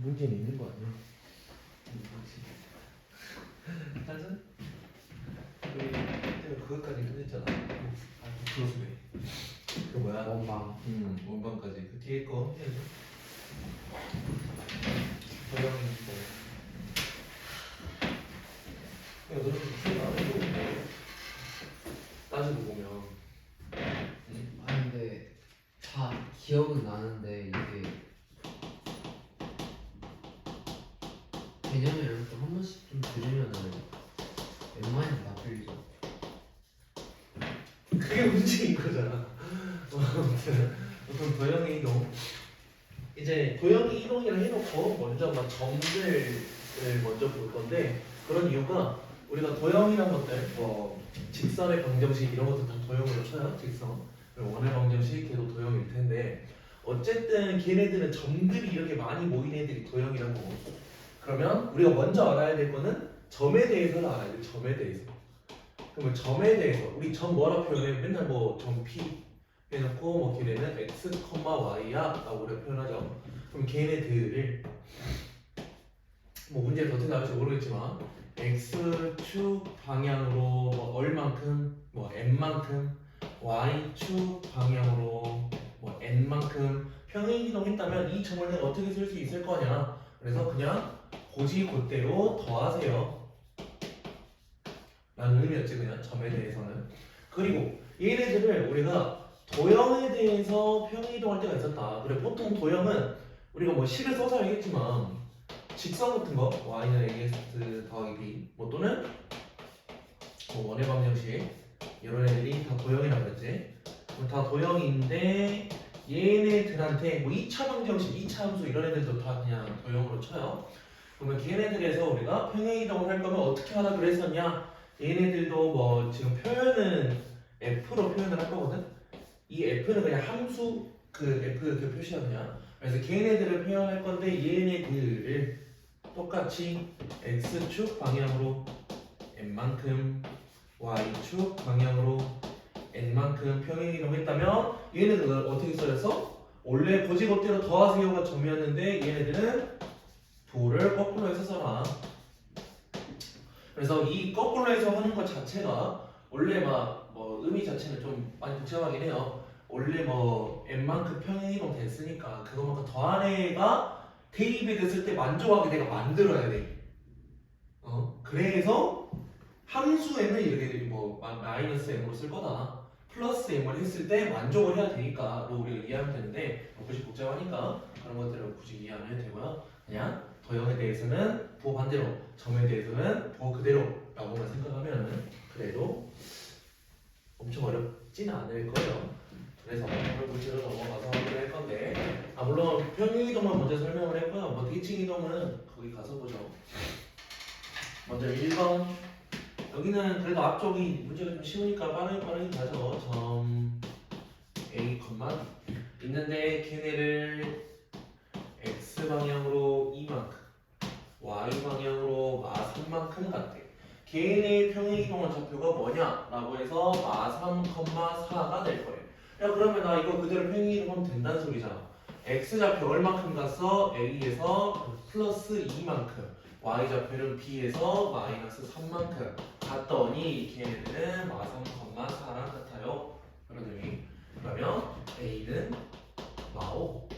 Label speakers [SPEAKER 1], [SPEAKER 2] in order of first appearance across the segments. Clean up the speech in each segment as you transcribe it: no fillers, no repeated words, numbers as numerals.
[SPEAKER 1] 문제는 있는 거 아니야?
[SPEAKER 2] 짜증? 우리 그것까지 끝냈잖아. 그거수네. 그 뭐야?
[SPEAKER 1] 원방.
[SPEAKER 2] 원방까지. 그 뒤에 거 해야죠. 도형이 있고. 야, 너는 무슨 안 해도 따지고 보면.
[SPEAKER 3] 아 근데 다 기억은 나는데 이게 개념 이런 거 한 번씩 좀 들으면은 웬만하면 다 풀리죠.
[SPEAKER 2] 그게 문제인 거잖아. 아무튼 어떤 도형의 이동. 이제 도형의 이동이라 해놓고 먼저 막 점들을 먼저 볼 건데 그런 이유가 우리가 도형이란 것들 뭐 직선의 방정식 이런 것도 다 도형으로 쳐요. 직선. 그리고 원의 방정식 걔도 도형일 텐데 어쨌든 걔네들은 점들이 이렇게 많이 모인 애들이 도형이란 거고. 그러면 우리가 먼저 알아야 될 거는 점에 대해서는 알아야 돼. 점에 대해서. 그러면 점에 대해서 우리 점 뭐라 표현해? 맨날 뭐 점 P 해놓고 뭐 걔네는 x, y야 라고 우리가 표현하죠. 그럼 걔네들을 뭐 문제에서 어떻게 나올지 모르겠지만 x축 방향으로 뭐 얼만큼 뭐 n만큼 y축 방향으로 뭐 n만큼 평행이동했다면 이 점을 내가 어떻게 쓸 수 있을 거냐. 그래서 그냥 고지곧대로 더하세요 라는 의미였지. 그냥 점에 대해서는. 그리고 얘네들을 우리가 도형에 대해서 평행이동할 때가 있었다. 그래 보통 도형은 우리가 뭐 식을 써서 알겠지만 직선 같은 거 y는 ax 더하기 b 뭐 또는 뭐 원의 방정식 이런 애들이 다 도형이라고 그랬지. 다 도형인데 얘네들한테 뭐 2차 방정식, 2차 함수 이런 애들도 다 그냥 도형으로 쳐요. 그러면 걔네들에서 우리가 평행이동을 할 거면 어떻게 하라 그랬었냐? 얘네들도 뭐 지금 표현은 f로 표현을 할 거거든. 이 f는 그냥 함수 그 f 그 표시야 그냥. 그래서 걔네들을 표현할 건데 얘네들을 똑같이 x축 방향으로 n만큼 y축 방향으로 n만큼 평행이동했다면 얘네들은 어떻게 써졌어? 원래 고지것대로 더하세요가 점이었는데 얘네들은 도를 거꾸로 해서 써라. 그래서 이 거꾸로 해서 하는 것 자체가 원래 막 뭐 의미 자체는 좀 많이 복잡하긴 해요. 원래 뭐 n만큼 평행이동 됐으니까 그거만큼 더한 애가 대입이 됐을 때 만족하게 내가 만들어야 돼. 그래서 함수에는 이렇게 뭐 마이너스 m으로 쓸 거다. 플러스 m을 했을 때 만족을 해야 되니까 로 우리가 이해하면 되는데 굳이 복잡하니까 그런 것들을 굳이 이해 안 해도 되고요. 그냥 도형에 대해서는 도 반대로, 점에 대해서는 도 그대로라고만 생각하면 그래도 엄청 어렵지는 않을 거예요. 그래서 오늘 문제로 넘어가서 확인할 건데 물론 평행이동만 먼저 설명을 했고요. 뭐 대칭이동은 거기 가서 보죠. 먼저 1번 여기는 그래도 앞쪽이 문제가 좀 쉬우니까 빠르게 가죠. 점 A, 있는데 걔네를 x 방향으로 2만큼 y 방향으로 마 3만큼 같대. 걔네의 평행이동한 좌표가 뭐냐? 라고 해서 마 3, 4가 될 거예요. 야 그러면 나 이거 그대로 평행이동하면 된다는 소리잖아. x 좌표 얼만큼 갔어? A에서 플러스 2만큼 y 좌표는 B에서 마이너스 3만큼 갔더니 걔네들은 마 3, 4랑 같아요. 그런 의미. 그러면 A는 마 5,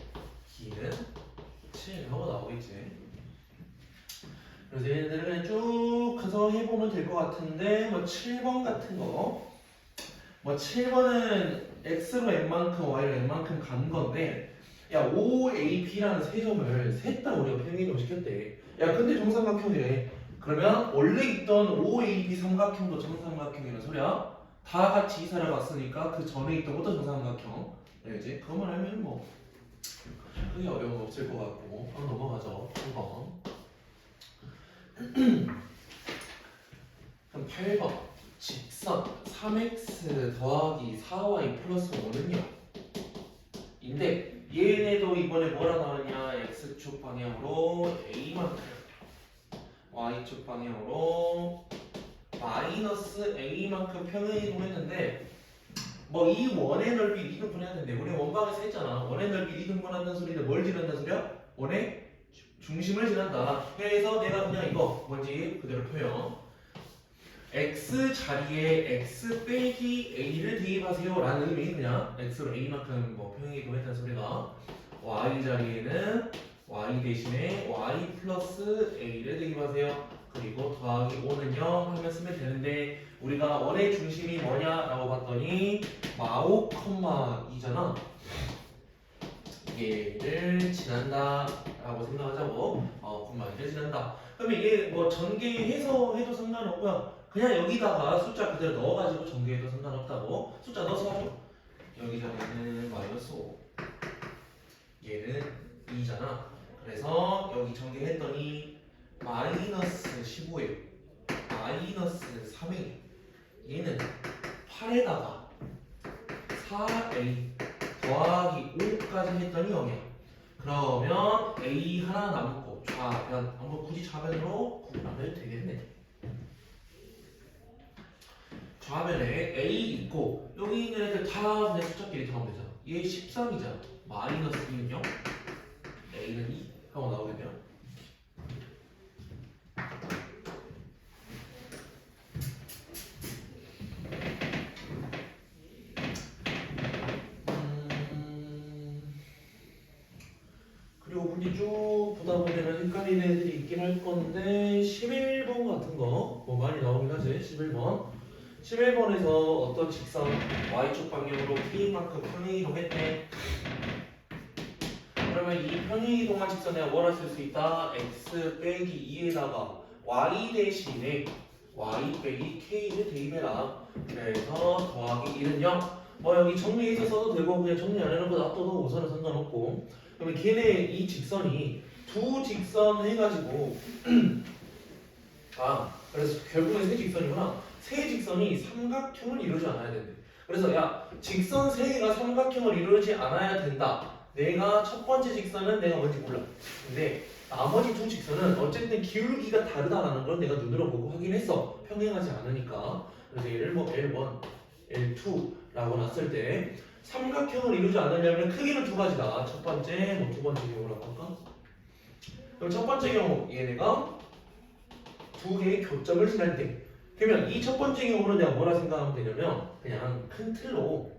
[SPEAKER 2] B는 7 하고 나오겠지. 그래서 얘네들을 그냥 쭉 가서 해보면 될 것 같은데 뭐 7번 같은 거 뭐 7번은 x로 n만큼 y로 n만큼 간 건데 야 OAB라는 세 점을 셋 다 우리가 평행이동 시켰대. 야 근데 정삼각형이래. 그러면 원래 있던 OAB 삼각형도 정삼각형이라는 소리야. 다 같이 이사를 갔으니까 그 전에 있던 것도 정삼각형. 알겠지? 그것만 알면 뭐 크게 어려움 없을 것 같고 한번 넘어가죠. 1번. 그럼 8번 직선 3x 더하기 4y 플러스 5는요 인데 얘네도 이번에 뭐라 나왔냐. x축 방향으로 a만큼 y축 방향으로 마이너스 a만큼 평행이동했는데 뭐 이 원의 넓이 리등분해야 되는데 우리 원방에서 했잖아. 원의 넓이 리등분한다는 소리는 뭘 지른다는 소리야? 원의 중심을 지난다 해서 내가 그냥 이거 뭔지 그대로 표현 x 자리에 x 빼기 a를 대입하세요 라는 의미 그냥 x로 a만큼 뭐 평행이동했다는 소리가 y 자리에는 y 대신에 y 플러스 a를 대입하세요. 그리고 더하기 5는 0 하면 쓰면 되는데 우리가 원의 중심이 뭐냐라고 봤더니 마오, 2잖아. 얘를 지난다 라고 생각하자고. 얘를 지난다. 그러면 이게 뭐 전개해서 해도 상관없고요. 그냥 여기다가 숫자 그대로 넣어가지고 전개해도 상관없다고. 숫자 넣어서 하죠. 여기 자리는 마이너스 5 얘는 2잖아. 그래서 여기 전개했더니 마이너스 15예요. 마이너스 3에 얘는 8에다가 4a 더하기 5까지 했더니 0이야. 그러면 a 하나 남고 좌변 한번 굳이 좌변으로 구분하면 되겠네. 좌변에 a 있고 여기 있는 애들 다 그냥 숫자끼리 더하면 되잖아. 얘 13이잖아. 마이너스 2는 0 a는 2 하고 나오겠네요. 그리고 문제 쭉 보다 보면 헷갈리는 애들이 있긴 할 건데 11번 같은 거 뭐 많이 나오긴 하지. 11번에서 어떤 직선 y축 방향으로 t만큼 평행이동했대. 그러면 이 평행이동한 직선에 뭐라 쓸 수 있다? x 빼기 2에다가 y 대신에 y 빼기 k를 대입해라. 그래서 더하기 1은 0. 뭐 여기 정리해서 써도 되고 그냥 정리 안 해놓고 놔둬도 우선은 상관없고. 그러면 걔네 이 직선이 두 직선 해가지고 그래서 결국엔 세 직선이구나. 세 직선이 삼각형을 이루지 않아야 된대. 그래서 야 직선 세 개가 삼각형을 이루지 않아야 된다. 내가 첫 번째 직선은 내가 뭔지 몰라. 근데 나머지 두 직선은 어쨌든 기울기가 다르다라는 걸 내가 눈으로 보고 확인했어. 평행하지 않으니까. 그래서 얘를 뭐 L1, L2라고 놨을 때 삼각형을 이루지 않으려면 크기는 두 가지다. 첫 번째, 뭐 두 번째 경우라고 할까? 그럼 첫 번째 경우 얘네가 두 개의 교점을 지날 때 그러면 이 첫 번째 경우는 내가 뭐라 생각하면 되냐면 그냥 큰 틀로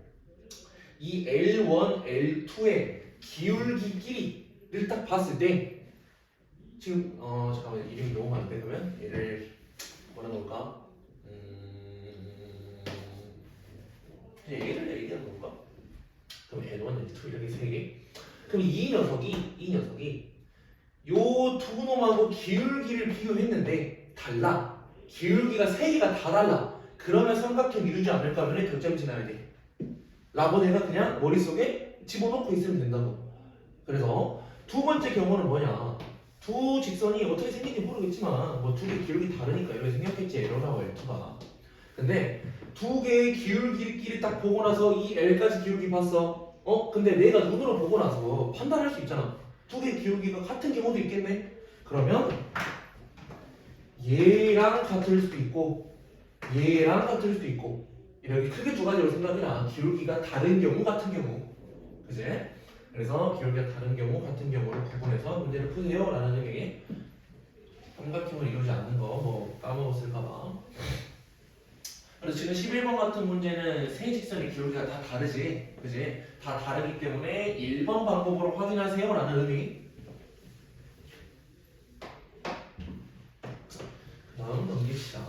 [SPEAKER 2] 이 L1, L2의 기울기끼리를 딱 봤을 때 지금 잠깐만 이름이 너무 많은데 그러면 얘를 뭐라 놓을까? 얘를 얘기하는 건가? 그럼 L1, L2 이렇게 세 개. 그럼 이 녀석이 요 두 놈하고 기울기를 비교했는데 달라. 기울기가 세 개가 다 달라. 그러면 삼각형 이루지 않을까 하면 교점을 지나야 돼. 라고 내가 그냥 머릿속에 집어넣고 있으면 된다고. 그래서 두 번째 경우는 뭐냐? 두 직선이 어떻게 생긴지 모르겠지만 뭐 두 개 기울기 다르니까 이렇게 생겼겠지. L1하고 L2가. 근데 두 개의 기울기끼리 딱 보고 나서 이 L까지 기울기 봤어. 근데 내가 눈으로 보고 나서 판단할 수 있잖아. 두 개의 기울기가 같은 경우도 있겠네. 그러면 얘랑 같을 수도 있고 얘랑 같을 수도 있고 이렇게 크게 두 가지로 생각해라. 기울기가 다른 경우 같은 경우. 그지? 그래서 기울기가 다른 경우 같은 경우를 구분해서 문제를 푸세요 라는 의미. 삼각형을 이루지 않는 거 뭐 까먹었을까봐. 그래서 지금 11번 같은 문제는 세 직선의 기울기가 다 다르지. 그지? 다 다르기 때문에 1번 방법으로 확인하세요 라는 의미. 그 다음 넘깁시다.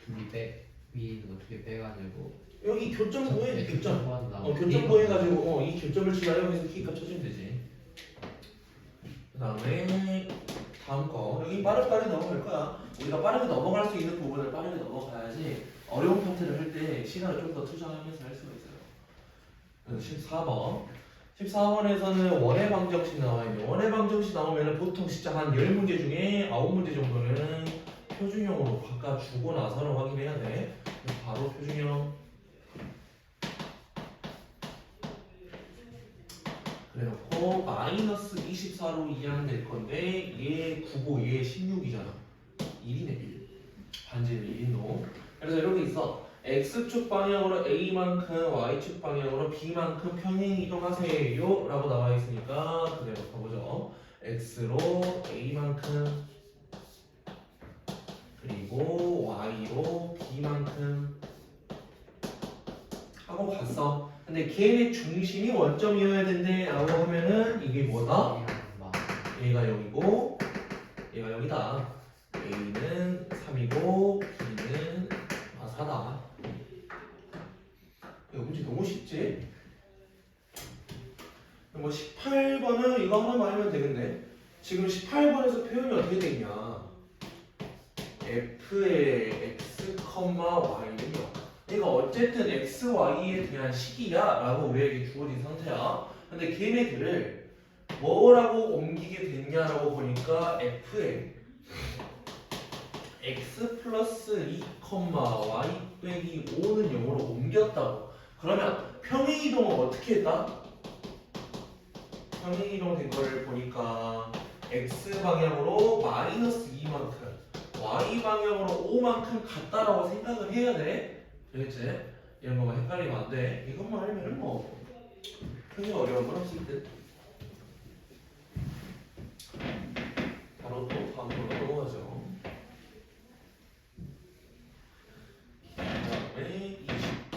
[SPEAKER 3] 그냥 위에 있는 거 두 개 빼가지고
[SPEAKER 2] 여기 교점 구해. 교점.
[SPEAKER 3] 교점
[SPEAKER 2] 교점 구해가지고 이 교점을 지나요 해서 키값 쳐주면 되지. 그 다음에 다음 거 여기 빠르게 넘어갈 거야. 우리가 빠르게 넘어갈 수 있는 부분을 빠르게 넘어가야지 어려운 파트를 할 때 시간을 좀 더 투자하면서 할 수가 있어요. 14번에서는 원의 방정식 나와있네. 원의 방정식 나오면 보통 진짜 한 10문제 중에 9문제 정도는 표준형으로 바꿔주고 나서는 확인해야 돼. 바로 표준형. 그래놓고 마이너스 24로 이해하면 될 건데 얘 9고 얘 16이잖아. 1이네 1. 반지름 1인 놈. 그래서 이렇게 있어. X축 방향으로 A만큼 Y축 방향으로 B만큼 평행 이동하세요 라고 나와 있으니까 그대로 가보죠. x로 a만큼 그리고 y로 b만큼 하고 갔어. 근데 걔네 중심이 원점이어야 된대 라고 하면은 이게 뭐다? A가 0이고 얘가 0이다. A는 3이고 B는 4다. 이거 문제 너무 쉽지? 뭐 18번은 이거 하나만 하면 되겠네. 지금 18번에서 표현이 어떻게 돼 있냐? f의 x, y는 0. 그러니까 어쨌든 x, y에 대한 식이야 라고 우리에게 주어진 상태야. 근데 걔네들을 뭐라고 옮기게 됐냐라고 보니까 f의 x 플러스 2, y 빼기 5는 0으로 옮겼다고. 그러면 평행이동은 어떻게 했다? 평행이동 된 거를 보니까 x 방향으로 마이너스 2만큼 y 방향으로 5만큼 같다라고 생각을 해야 돼. 알겠지? 이런 거만 헷갈리면 안 돼. 이것만 알면은 뭐 크게 어려운 건 없을 듯. 바로 또 다음으로 넘어가죠. 그다음에 20번.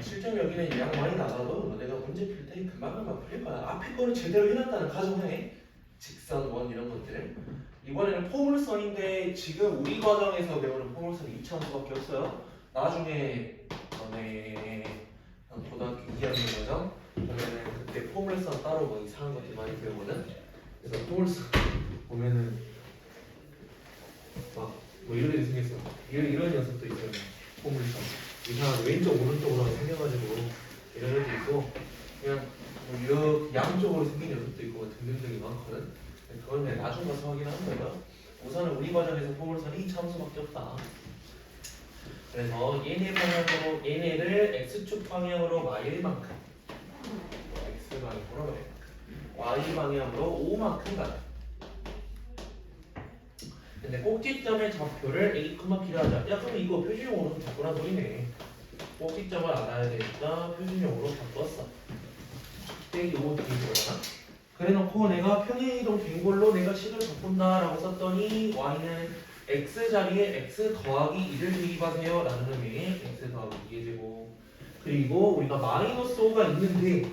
[SPEAKER 2] 실전 여기는 양 많이 나가도 너네가 문제 풀 때 금방금방 풀릴 거야. 앞에 거를 제대로 해놨다는 가정하에 직선, 원 이런 것들. 이번에는 포물선인데 지금 우리 과정에서 배우는 포물선이 2차원수밖에 없어요. 나중에 너네 고등학교 2학년 과정 보면은 그때 포물선 따로 뭐 이상한 것들 많이 배우거든. 그래서 포물선 보면은 막 뭐 이런 일이 생겼어. 이런 녀석도 있어요. 포물선 이상하게 왼쪽 오른쪽으로 생겨가지고 이런 애도 있고 그냥 뭐 이렇게 양쪽으로 생긴 녀석도 있고 등등등이 많거든. 그건 그냥 나중 가서 확인하는 거고요. 우선은 우리 과정에서 포물선이 2차함수밖에 없다. 그래서 얘네 방향으로 얘네를 x축 방향으로 마일만큼 x 방향으로 y 방향으로 5만큼 가요. 근데 꼭지점의 좌표를 a, 필요하자. 야 그럼 이거 표준용으로 바꾸나 보이네. 꼭지점을 알아야 되니까 표준용으로 바꿨어. 빼기 5 뒤에 들어가나? 그래놓고 내가 평행이동 된 걸로 내가 식을 바꾼다라고 썼더니 y는 x 자리에 x 더하기 2를 대입하세요 라는 의미의 x 더하기 2의 제곱. 그리고 우리가 마이너스 5가 있는데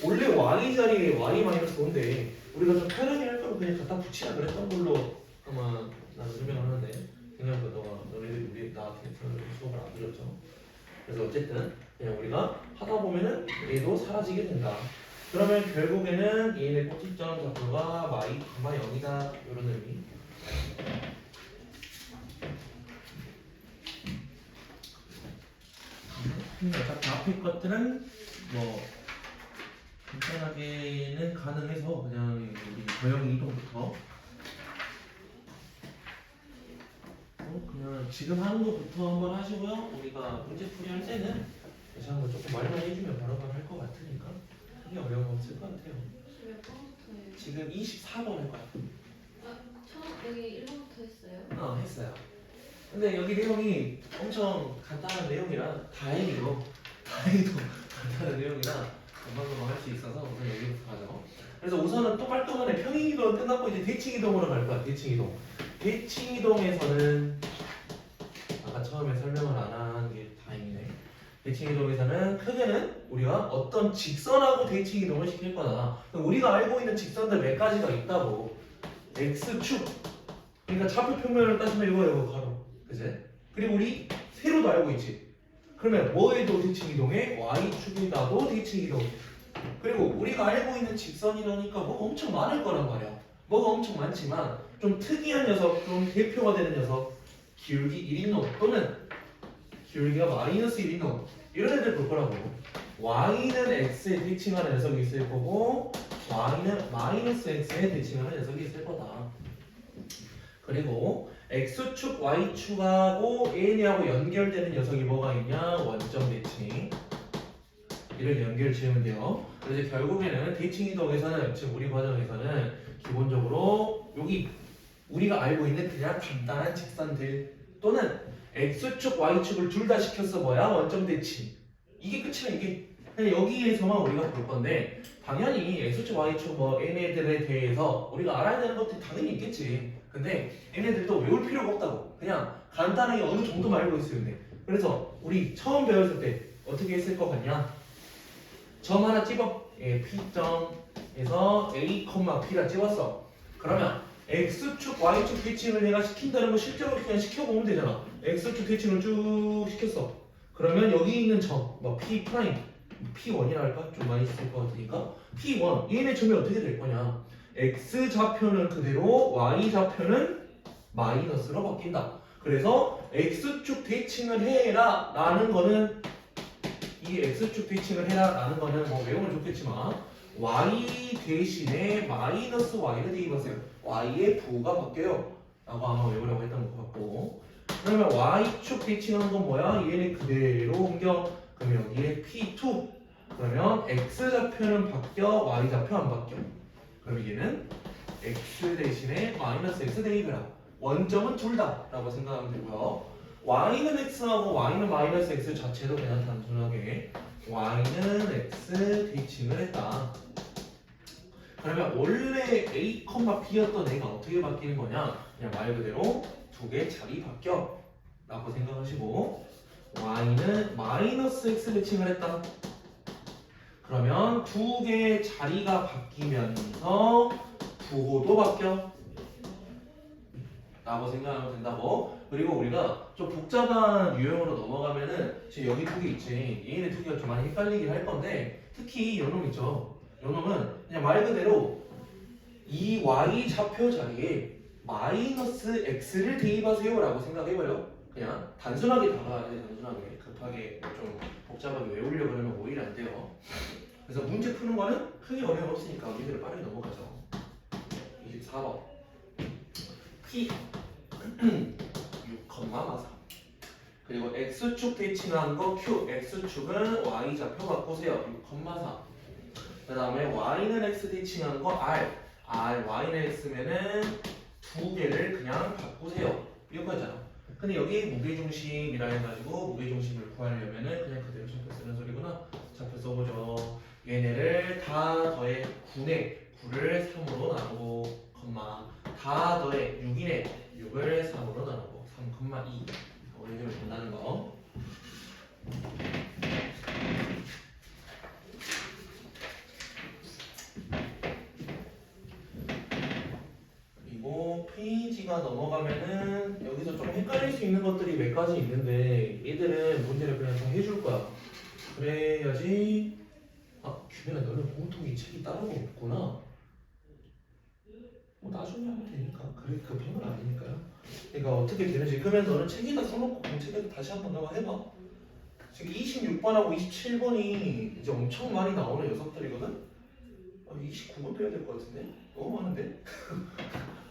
[SPEAKER 2] 원래 y 자리에 y 마이너스 5인데 우리가 좀 편하게 할 거면 그냥 갖다 붙이라 그랬던 걸로 아마 나는 설명을 하는데 생각보다 너네들이 우리 나한테 수업을 안 들었죠. 그래서 어쨌든 그냥 우리가 하다 보면은 얘도 사라지게 된다. 그러면 결국에는 얘네 꼭지점 좌표가 마이, 0이다 이런 의미. 어차피 앞에 것들은 뭐 간단하게는 가능해서 그냥 우리 도형 이동부터 그냥 지금 하는 것부터 한번 하시고요. 우리가 문제 풀이 할 때는 다시 한번 조금 말만 해주면 바로바로 할 것 같으니까 크게 어려운 거 없을 것 같아요.
[SPEAKER 1] 몇 번부터 해요?
[SPEAKER 2] 지금 24번 할 거야.
[SPEAKER 1] 처음 여기 1번부터 했어요?
[SPEAKER 2] 했어요. 근데 여기 내용이 엄청 간단한 내용이라 다행히도 간단한 내용이라 금방금방 할 수 있어서 우선 여기부터 가죠. 그래서 우선은 또 깔끔하네. 평행이동 끝났고 이제 대칭이동으로 갈 거야. 대칭이동. 대칭이동에서는 아까 처음에 설명을 안 한 게 다행이네. 대칭이동에서는 크게는 우리가 어떤 직선하고 대칭이동을 시킬 거다. 우리가 알고 있는 직선들 몇 가지가 있다고. x축. 그러니까 좌표 평면을 따지면 이거 가로. 그제? 그리고 우리 세로도 알고 있지. 그러면 뭐에도 대칭이동해? y축에다도 대칭이동. 그리고 우리가 알고 있는 직선이라니까 뭐가 엄청 많을 거란 말이야. 뭐가 엄청 많지만 좀 특이한 녀석, 좀 대표가 되는 녀석, 기울기 1인놈 또는 기울기가 마이너스 1인놈 이런 애들 볼 거라고. y는 x에 대칭하는 녀석이 있을 거고 y는 마이너스 x에 대칭하는 녀석이 있을 거다. 그리고 x축, y축하고 얘네하고 연결되는 녀석이 뭐가 있냐? 원점 대칭. 이를 연결 지으면 돼요. 그래서 결국에는 대칭이동에서는 지금 우리 과정에서는 기본적으로 여기 우리가 알고 있는 그냥 간단한 직선들 또는 x축, y축을 둘 다 시켰어 뭐야? 원점 대칭. 이게 끝이야 이게. 그냥 여기에서만 우리가 볼 건데 당연히 X축, Y축 뭐 얘네들에 대해서 우리가 알아야 되는 것들이 당연히 있겠지. 근데 얘네들도 외울 필요가 없다고. 그냥 간단하게 어느 정도 알고 있으면 돼. 그래서 우리 처음 배웠을 때 어떻게 했을 것 같냐? 점 하나 찍어. P점에서 A, B라 찍었어. 그러면 X축, Y축 대칭을 내가 시킨다는 거 실제로 그냥 시켜보면 되잖아. X축 대칭을 쭉 시켰어. 그러면 여기 있는 점, 뭐 P 프라임, P1이라 할까? 좀 많이 쓸 것 같으니까 P1, 얘네 점이 어떻게 될 거냐? X 좌표는 그대로, Y 좌표는 마이너스로 바뀐다. 그래서 X축 대칭을 해라 라는 거는 이 X축 대칭을 해라 라는 거는 뭐 외우면 좋겠지만 Y 대신에 마이너스 Y를 대입하세요. Y의 부호가 바뀌어요 라고 아마 외우려고 했던 것 같고, 그러면 Y축 대칭한 건 뭐야? 얘네 그대로 옮겨. 그러면 여기에 P2 그러면 X좌표는 바뀌어 Y좌표 안 바뀌어. 그럼 얘는 X 대신에 마이너스 X 대입해라. 원점은 둘 다 라고 생각하면 되고요. Y는 X하고 Y는 마이너스 X 자체도 그냥 단순하게 Y는 X 대칭을 했다. 그러면 원래 A, B였던 애가 어떻게 바뀌는 거냐? 그냥 말 그대로 두 개 자리 바뀌어 라고 생각하시고, Y는 마이너스 X 대칭을 했다. 그러면 두 개의 자리가 바뀌면서 부호도 바뀌어 라고 생각하면 된다고. 그리고 우리가 좀 복잡한 유형으로 넘어가면은 지금 여기 두 개 있지. 얘네 두 개가 좀 많이 헷갈리긴 할 건데, 특히 요놈 있죠. 요놈은 그냥 말 그대로 이 Y 좌표 자리에 마이너스 X를 대입하세요 라고 생각해봐요. 그냥 단순하게 다가야 돼. 단순하게. 급하게 좀 복잡하게 외우려고 하면 오히려 안 돼요. 그래서 문제 푸는 거는 크게 어려움 없으니까 문제를 빠르게 넘어가죠. 24번 P 6,4 그리고 X축 대칭한 거 Q, X축은 Y좌표 바꾸세요. 6,4. 그 다음에 Y는 X 대칭한 거 R, Y는 X면은 두 개를 그냥 바꾸세요. 이거잖아. 근데 여기 무게중심이라 해가지고 무게중심을 구하려면은 그냥 그대로 좌표 쓰는 소리구나. 좌표 써보죠. 얘네를 다 더해 9네 9를 3으로 나누고, 다 더해 6이네 6을 3으로 나누고 3,2 오래되면 된다는 거. 그리고 페이지가 넘어가면은 여기서 좀 헷갈릴 수 있는 것들이 몇 가지 있는데 얘들은 문제를 그냥 다 해줄 거야. 그래야지. 규빈아, 너는 공통이 책이 따로 없구나. 뭐 나중에 하면 되니까. 그래, 급한 건 아니니까요. 그러니까 어떻게 되는지. 그러면 너는 책에다 써놓고 공책에도 다시 한번 너가 해봐. 지금 26번하고 27번이 이제 엄청 많이 나오는 녀석들이거든? 29번도 해야 될 것 같은데? 너무 많은데?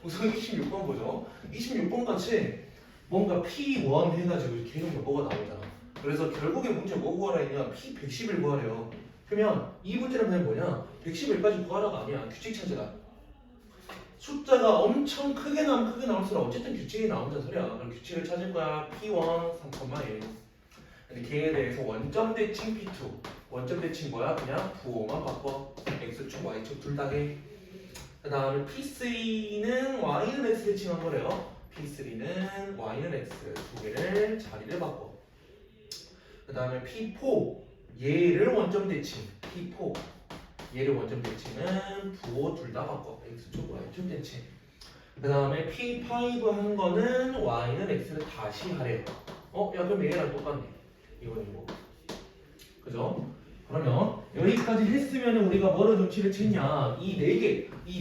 [SPEAKER 2] 우선 26번 보죠. 26번 같이 뭔가 P1 해가지고 계속 뭐가 나오잖아. 그래서 결국에 문제 뭐 구하라 했냐? P110을 구하래요. 그러면 이 문제는 그냥 뭐냐? 111까지 구하라가 아니야. 규칙 찾으라. 숫자가 엄청 크게 나오면 크게 나올수록 어쨌든 규칙이 나온다는 소리야. 그럼 규칙을 찾을 거야. P1 3,1. 근데 걔에 대해서 원점 대칭 P2. 원점 대칭 뭐야? 그냥 부호만 바꿔. X축, Y축 둘 다 해. 그 다음에 P3는 Y는 X 대칭한 거래요. P3는 Y는 X 두 개를 자리를 바꿔. 그 다음에 P4 얘를 원점 대칭. P4 얘를 원점 대칭은 부호 둘 다 바꿔. X축, Y축 대칭. 그 다음에 P5 한 거는 Y는 X를 다시 하래요. 야 그럼 얘랑 똑같네. 이건 이거. 그죠? 그러면 여기까지 했으면 우리가 뭐로 눈치를 챘냐? 이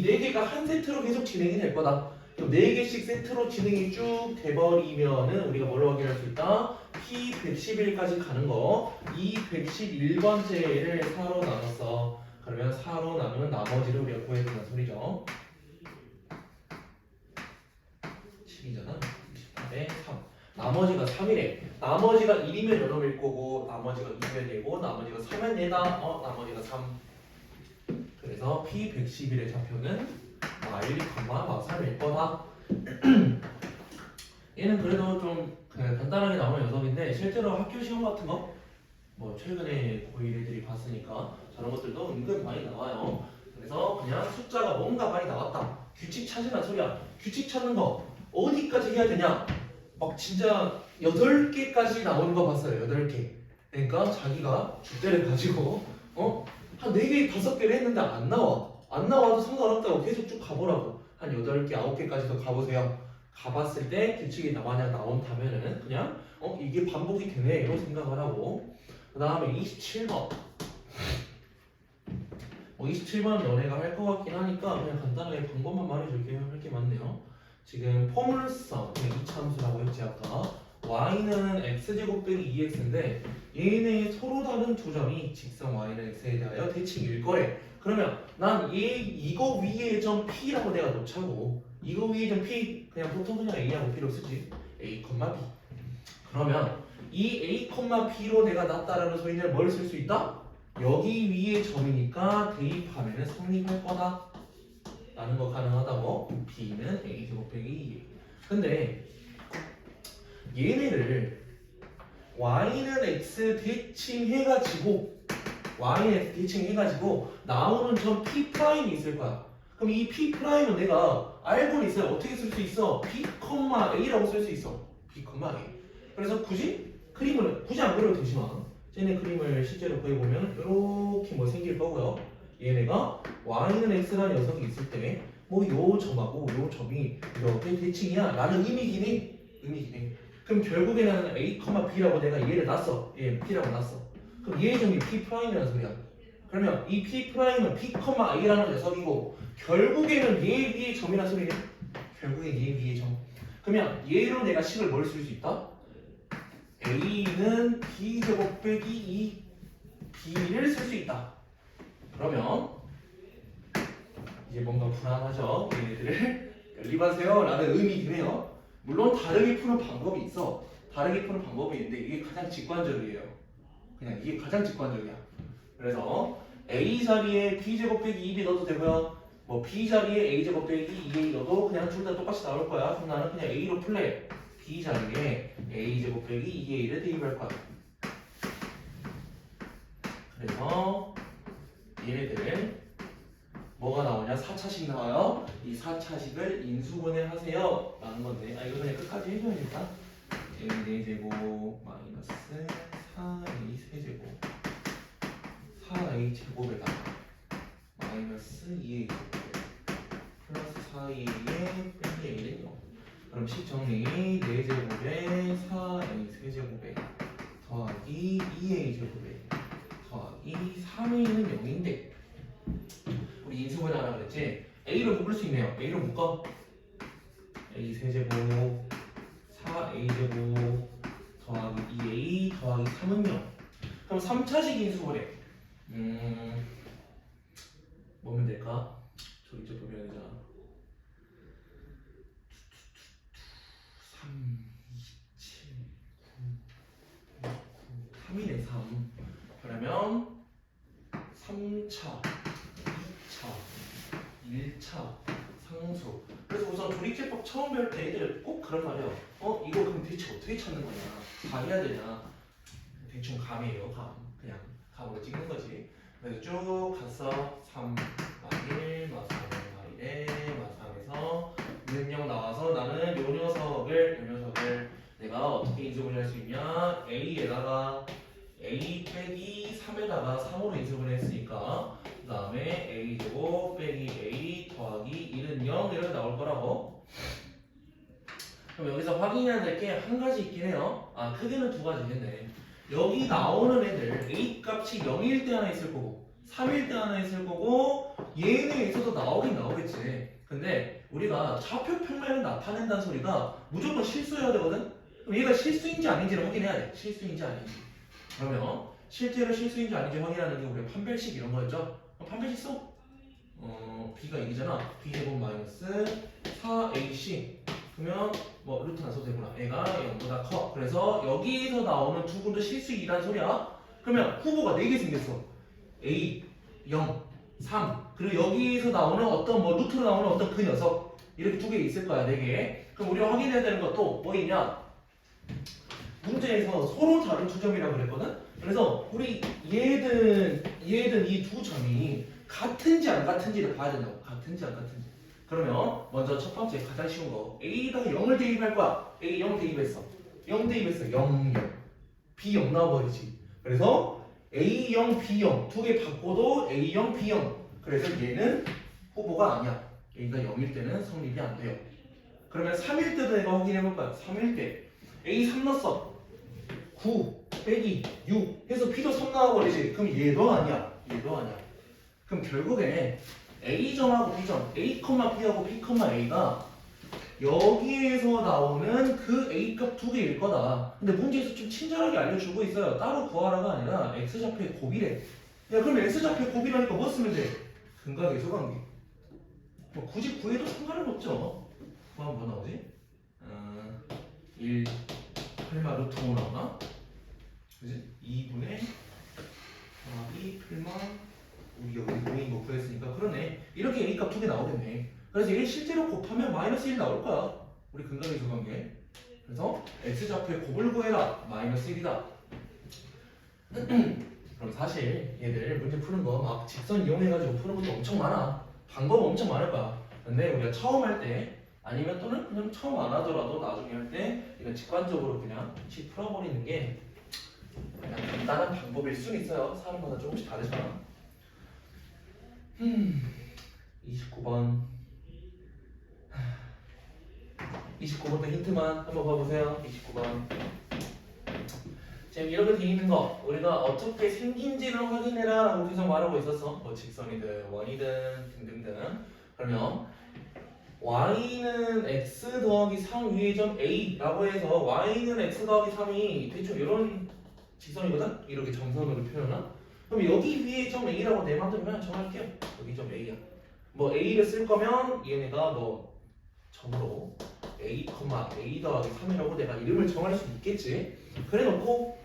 [SPEAKER 2] 네 개가 한 세트로 계속 진행이 될 거다. 그럼 네 개씩 세트로 진행이 쭉 돼버리면은 우리가 뭐로 확인할 수 있다? P111까지 가는 거. 이 111번째를 4로 나눴어. 그러면 4로 나누면 나머지를 우리가 구해야 된다는 소리죠. 7이잖아. 28에 3. 나머지가 3이래. 나머지가 1이면 요놈일 거고, 나머지가 2면 얘고, 나머지가 3면 얘다. 나머지가 3. 그래서 P111의 좌표는 Y, 마3일 거다. 얘는 그래도 좀 그냥 간단하게 나오는 녀석인데 실제로 학교 시험 같은 거 뭐 최근에 고1 애들이 봤으니까 저런 것들도 은근 많이 나와요. 그래서 그냥 숫자가 뭔가 많이 나왔다. 규칙 찾으란 소리야. 규칙 찾는 거 어디까지 해야 되냐? 막 진짜 8개까지 나오는 거 봤어요. 8개. 그러니까 자기가 주대를 가지고 한 4개, 5개를 했는데 안 나와. 안 나와도 상관없다고 계속 쭉 가보라고. 한 8개, 9개까지도 가보세요. 가봤을 때 규칙이 만약 나온다면은 그냥 이게 반복이 되네 이런 생각을 하고. 그 다음에 27번 27번 너네가 할 것 같긴 하니까 그냥 간단하게 방법만 말해줄게요. 할 게 많네요. 지금 포물선 그냥 이차함수라고 했지 아까. y는 x제곱 빼기 2x인데 얘네 서로 다른 두 점이 직선 y는 x에 대하여 대칭일 거래. 그러면 난 이거 위에 점 p라고 내가 놓자고. 이거 위에 점 p 그냥 보통 그냥 a하고 b로 쓰지. a, b. 그러면 이 a, p로 내가 놨다라는 소리는 뭘 쓸 수 있다? 여기 위에 점이니까 대입하면 성립할 거다 라는 거 가능하다고. b는 a제곱 빼기 2. 근데 얘네를 y는 x 대칭해가지고 나오는 점 p'이 있을 거야. 그럼 이 p'은 내가 알고는 있어요. 어떻게 쓸 수 있어? b, a라고 쓸 수 있어. b, a. 그래서 굳이 안 그려도 되지만 쟤네 그림을 실제로 그려보면 이렇게 뭐 생길 거고요. 얘네가 y는 x라는 녀석이 있을 때 뭐 요 점하고 요 점이 이렇게 대칭이야 라는 의미긴 해. 그럼 결국에는 a, b라고 내가 얘를 놨어. 얘 p라고 놨어. 그럼 얘의 점이 p'이라는 소리야. 그러면 이 p'은 p, a라는 녀석이고 결국에는 얘 위의 점이라는 소리네. 결국엔 얘 위의 점. 그러면 얘로 내가 식을 뭘 쓸 수 있다? a는 b제곱 빼기 2b를 쓸 수 있다. 그러면 이제 뭔가 불안하죠? 얘네들을 연립하세요 라는 의미이긴 해요. 물론 다르게 푸는 방법이 있어. 다르게 푸는 방법이 있는데 이게 가장 직관적이에요. 그냥 이게 가장 직관적이야. 그래서 a 자리에 b제곱 빼기 2b 넣어도 되고요. 뭐 b 자리에 a제곱 빼기 2a 넣어도 그냥 둘 다 똑같이 나올 거야. 그럼 나는 그냥 a로 풀래. b 자리에 a제곱 빼기 2a를 대입할 거야. 그래서 얘네들 뭐가 나오냐? 4차식 나와요. 이 4차식을 인수분해 하세요 라는 건데 이거 그냥 끝까지 해줘야겠다. a 4제곱 마이너스 4a 세제곱 4a 제곱에다가 마이너스 2a 제곱 플러스 4a에 빼기 a는 0. 그럼 식 정리 4제곱에 4a 세제곱에 더하기 2a 제곱에 더하기 3a는 0인데 우리 인수분해 하라 그랬지? a로 묶을 수 있네요. a로 묶어. a 세제곱 4a 제곱 더하기 2a 더하기 3은 0. 그럼 3차식 인수분해 뭐면 될까? 저기 저 보면 되잖아. 3, 27, 9, 3이네 3. 그러면 3차 1차 상수. 그래서 우선 조립제법 처음 배울 때 애들 꼭 그런 말이에요. 이거 그럼 대체 어떻게 찾는 거냐? 다 해야 되냐? 대충 감이에요. 그냥 감으로 찍는 거지. 그래서 쭉 갔어. 3, 마1, 마3, 마1에 마3에서 능력 나와서 나는 요 녀석을 내가 어떻게 인수분해 할 수 있냐? a에다가 a 빼기 3에다가 3으로 인수분해 했으니까 그 다음에 a제곱 빼기 a 더하기 1은 0 이렇게 나올 거라고. 그럼 여기서 확인해야 될 게 한 가지 있긴 해요. 크게는 두 가지겠네. 여기 나오는 애들 a 값이 0일 때 하나 있을 거고 3일 때 하나 있을 거고 얘네에서도 나오긴 나오겠지. 근데 우리가 좌표 평면을 나타낸다는 소리가 무조건 실수여야 되거든? 그럼 얘가 실수인지 아닌지를 확인해야 돼. 실수인지 아닌지. 그러면 실제로 실수인지 아닌지 확인하는 게 우리가 판별식 이런 거였죠? 판별식 써? b가 2잖아. b제곱 마이너스 4ac. 그러면 뭐 루트 안 써도 되구나. 얘가 0보다 커. 그래서 여기서 나오는 두 군도 실수이란 소리야. 그러면 후보가 4개 생겼어. a, 0, 3. 그리고 여기서 나오는 어떤 뭐 루트로 나오는 어떤 그 녀석. 이렇게 두 개 있을 거야. 4개. 그럼 우리가 확인해야 되는 것도 뭐 있냐? 문제에서 서로 다른 두 점이라고 그랬거든? 그래서 우리 얘든 이 두 점이 같은지 안 같은지를 봐야 된다고. 같은지 안 같은지. 그러면 먼저 첫 번째 가장 쉬운 거 A에다가 0을 대입할 거야. A 0 대입했어. 0 대입했어. 0, 0. B 0 나와버리지. 그래서 A 0, B 0 두 개 바꿔도 A 0, B 0. 그래서 얘는 후보가 아니야. A가 0일 때는 성립이 안 돼요. 그러면 3일 때도 내가 확인해 볼 거야. 3일 때 A 3 넣었어. 9 빼기 6 해서 B도 3 나와버리지. 그럼 얘도 아니야. 얘도 아니야. 그럼 결국에 A점하고 B점, A, B하고 B, A가 여기에서 나오는 그 A값 두 개일 거다. 근데 문제에서 좀 친절하게 알려주고 있어요. 따로 구하라가 아니라 X좌표의 곱이래. 야 그럼 X좌표의 곱이라니까 뭐 쓰면 돼? 근각에서 관계. 뭐 굳이 구해도 상관은 없죠. 구하면 뭐 나오지? 1 플마 루트 5 나오나? 그지? 2분의 2 플마 우리 여기 공인 뭐 구했으니까 그러네. 이렇게 A값 두 개 나오겠네. 그래서 얘 실제로 곱하면 마이너스 1 나올 거야. 우리 근각에서 관계. 그래서 X좌표의 곱을 구해라. 마이너스 1이다. 그럼 사실 얘들 문제 푸는 거 막 직선 이용해가지고 푸는 것도 엄청 많아. 방법 엄청 많을 거야. 근데 우리가 처음 할 때 아니면 또는 그냥 처음 안 하더라도 나중에 할 때 이건 직관적으로 그냥 씩 풀어버리는 게 그냥 간단한 방법일 수는 있어요. 사람마다 조금씩 다르잖아. 29번 29번도 힌트만 한번 봐보세요. 29번 지금 이렇게 돼 있는 거 우리가 어떻게 생긴지를 확인해라 라고 계속 말하고 있었어. 뭐 직선이든 원이든 등등등. 그러면 y는 x 더하기 3 위의 점 a라고 해서 y는 x 더하기 3이 대충 이런 직선이거든? 이렇게 점선으로 표현한. 그럼 여기 위에 점 a라고 내 마음대로 그냥 정할게요. 여기 점 a야. 뭐 a를 쓸 거면 얘네가 뭐 점으로 a, a 더하기 3이라고 내가 이름을 정할 수 있겠지. 그래 놓고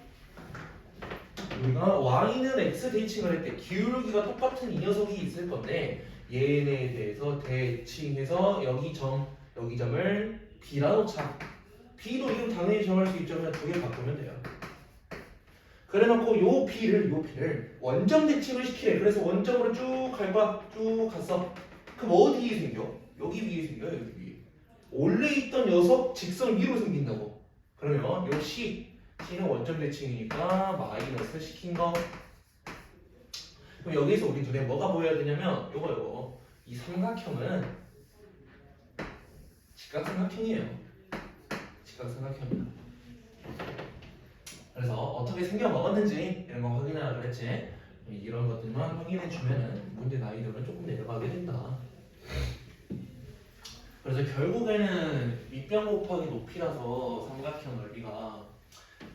[SPEAKER 2] 우리가 y는 x 대칭을 할 때 기울기가 똑같은 이 녀석이 있을 건데 얘네에 대해서 대칭해서 여기 점을 b라 놓자. b도 이름 당연히 정할 수 있죠. 그냥 두 개 바꾸면 돼요. 그래 놓고 요 b를 원점 대칭을 시키래. 그래서 원점으로 쭉 갈 거야. 쭉 갔어. 그럼 어디에 생겨? 여기 위에 생겨. 여기 위에. 원래 있던 녀석 직선 위로 생긴다고. 그러면 요 C는 원점 대칭이니까 마이너스 시킨 거. 그럼 여기서 우리 눈에 뭐가 보여야 되냐면 요거 이 삼각형은 직각삼각형이에요. 직각삼각형이야. 그래서 어떻게 생겨 먹었는지 이런 거 확인하라 그랬지. 이런 것들만 확인해 주면은 문제 난이도는 조금 내려가게 된다. 그래서 결국에는 밑변 곱하기 높이라서 삼각형 넓이가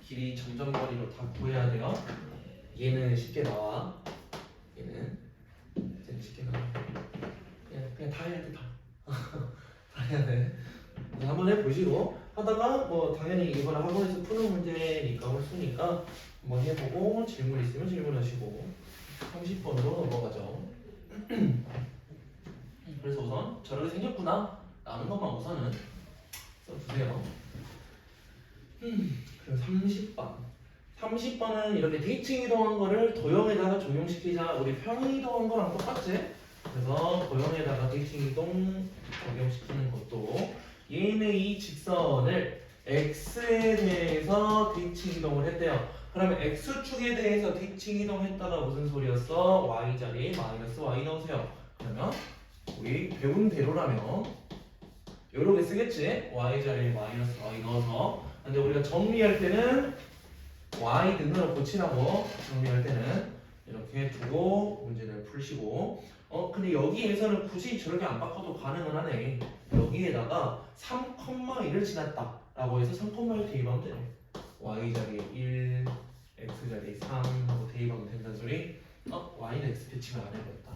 [SPEAKER 2] 길이 점점거리로 다 구해야 돼요. 얘는 쉽게 나와. 얘는 쉽게 나와. 그냥 다 해야 돼 다. 다 해야 돼. 한번 해보시고 하다가 뭐 당연히 이거는 학원에서 푸는 문제니까 홀수니까 한번 해보고 질문 있으면 질문하시고 30번으로 넘어가죠. 그래서 우선 저렇게 생겼구나 라는 것만 우선은 써주세요. 그리고 30번은 이렇게 대칭 이동한 거를 도형에다가 적용시키자. 우리 평행 이동한 거랑 똑같지? 그래서 도형에다가 대칭 이동 적용시키는 것도 얘네 이 직선을 x에 대해서 대칭 이동을 했대요. 그러면 x축에 대해서 대칭 이동했다가 무슨 소리였어? y 자리에 마이너스 y 넣으세요. 그러면 우리 배운 대로라면 요렇게 쓰겠지? y 자리에 마이너스 y 넣어서. 근데 우리가 정리할 때는 y 능으로 고치라고 정리할 때는 이렇게 두고 문제를 풀시고 근데 여기에서는 굳이 저렇게 안 바꿔도 가능은 하네. 여기에다가 3,1을 지났다 라고 해서 3,1 대입하면 되네. y 자리에 1 x 자리에 3 하고 대입하면 된다는 소리. y는 x 대칭을 안 해버렸다.